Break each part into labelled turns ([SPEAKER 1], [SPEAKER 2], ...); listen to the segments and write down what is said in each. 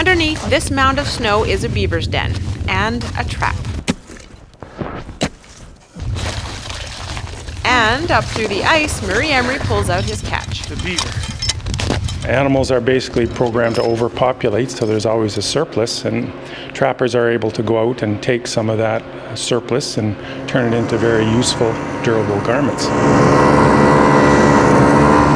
[SPEAKER 1] Underneath this mound of snow is a beaver's den and a trap. And up through the ice, Murray Emery pulls out his catch.
[SPEAKER 2] The beaver. Animals are basically programmed to overpopulate, so there's always a surplus, and trappers are able to go out and take some of that surplus and turn it into very useful, durable garments.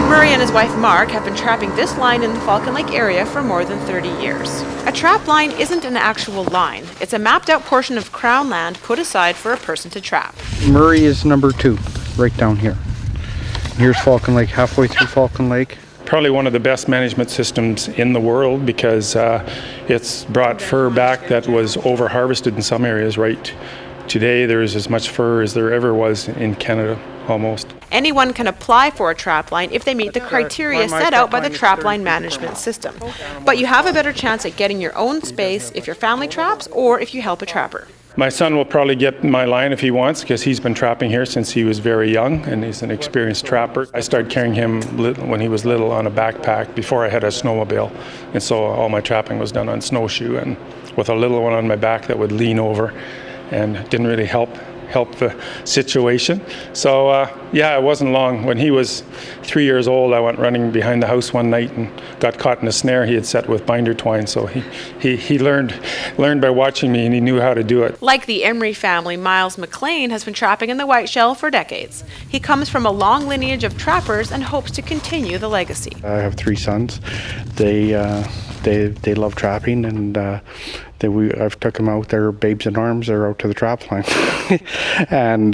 [SPEAKER 1] Murray and his wife Mark have been trapping this line in the Falcon Lake area for more than 30 years. A trap line isn't an actual line. It's a mapped out portion of Crown land put aside for a person to trap.
[SPEAKER 3] Murray is number 2, right down here. Here's Falcon Lake, halfway through Falcon Lake.
[SPEAKER 2] Probably one of the best management systems in the world because it's brought fur back that was over-harvested in some areas. Right today there's as much fur as there ever was in Canada, almost.
[SPEAKER 1] Anyone can apply for a trapline if they meet the criteria set out by the trapline management system. But you have a better chance at getting your own space if your family traps or if you help a trapper.
[SPEAKER 2] My son will probably get my line if he wants because he's been trapping here since he was very young and he's an experienced trapper. I started carrying him when he was little on a backpack before I had a snowmobile, and so all my trapping was done on snowshoe and with a little one on my back that would lean over and didn't really help the situation. So yeah, it wasn't long. When he was 3 years old, I went running behind the house one night and got caught in a snare he had set with binder twine. So he learned by watching me, and he knew how to do it.
[SPEAKER 1] Like the Emery family, Miles McLean has been trapping in the Whiteshell for decades. He comes from a long lineage of trappers and hopes to continue the legacy.
[SPEAKER 3] I have 3 sons. They love trapping, and I've took them out there, babes in arms. They're out to the trap line, and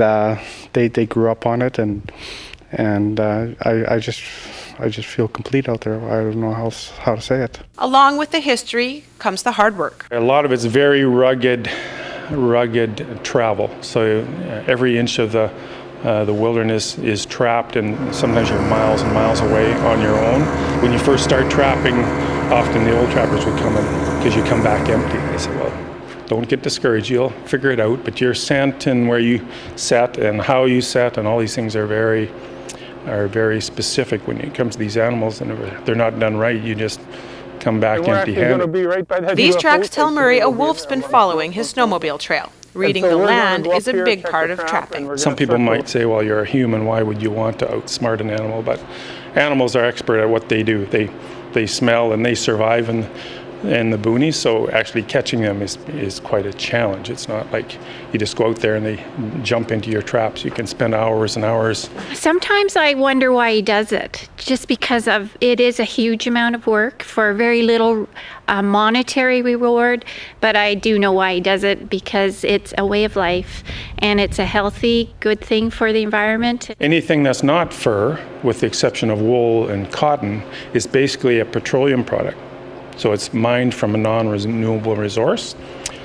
[SPEAKER 3] they grew up on it, and I just feel complete out there. I don't know how to say it. Along
[SPEAKER 1] with the history comes the hard work.
[SPEAKER 2] A lot of it's very rugged travel. So every inch of the wilderness is trapped, and sometimes you're miles and miles away on your own. When you first start trapping, often the old trappers would come in because you come back empty. They say, well, don't get discouraged, you'll figure it out, but your scent and where you set and how you set and all these things are very specific when it comes to these animals, and if they're not done right, you just come back empty-handed.
[SPEAKER 1] These tracks tell Murray a wolf's been following his snowmobile trail. Reading the land is a big part of trapping.
[SPEAKER 2] Some people might say, well, you're a human, why would you want to outsmart an animal? But animals are expert at what they do. They smell and they survive in the boonies, so actually catching them is quite a challenge. It's not like you just go out there and they jump into your traps. You can spend hours and hours.
[SPEAKER 4] Sometimes I wonder why he does it, just because it is a huge amount of work for very little monetary reward, but I do know why he does it, because it's a way of life and it's a healthy, good thing for the environment.
[SPEAKER 2] Anything that's not fur, with the exception of wool and cotton, is basically a petroleum product. So it's mined from a non-renewable resource.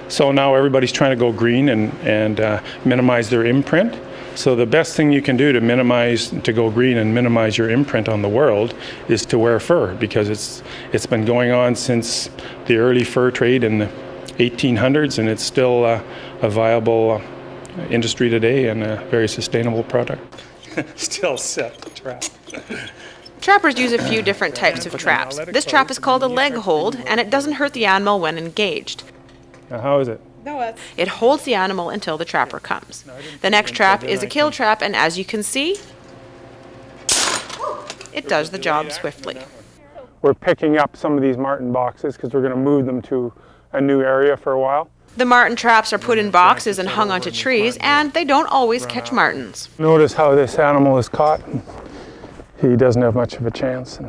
[SPEAKER 2] So now everybody's trying to go green and minimize their imprint. So the best thing you can do to go green and minimize your imprint on the world is to wear fur, because it's been going on since the early fur trade in the 1800s, and it's still a viable industry today and a very sustainable product. Still set the trap.
[SPEAKER 1] Trappers use a few different types of traps. This trap is called a leg hold, and it doesn't hurt the animal when engaged.
[SPEAKER 2] Now, how is it?
[SPEAKER 1] It holds the animal until the trapper comes. The next trap is a kill trap, and as you can see, it does the job swiftly.
[SPEAKER 2] We're picking up some of these marten boxes because we're going to move them to a new area for a while.
[SPEAKER 1] The marten traps are put in boxes and hung onto trees, and they don't always catch martens.
[SPEAKER 2] Notice how this animal is caught. He doesn't have much of a chance.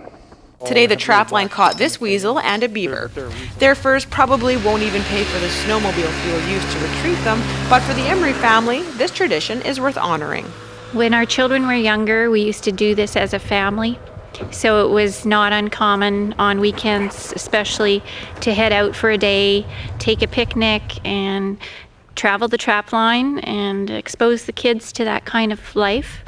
[SPEAKER 1] Today the trap line caught this weasel and a beaver. Their furs probably won't even pay for the snowmobile fuel used to retrieve them, but for the Emery family, this tradition is worth honoring.
[SPEAKER 4] When our children were younger, we used to do this as a family. So it was not uncommon on weekends, especially, to head out for a day, take a picnic, and travel the trap line and expose the kids to that kind of life.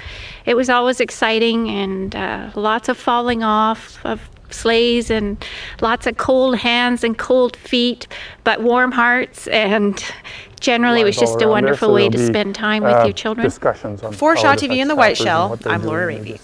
[SPEAKER 4] It was always exciting, and lots of falling off of sleighs and lots of cold hands and cold feet, but warm hearts, and generally it was just a wonderful way to spend time with your children.
[SPEAKER 1] For Shaw TV in the Whiteshell, I'm Laura Raby.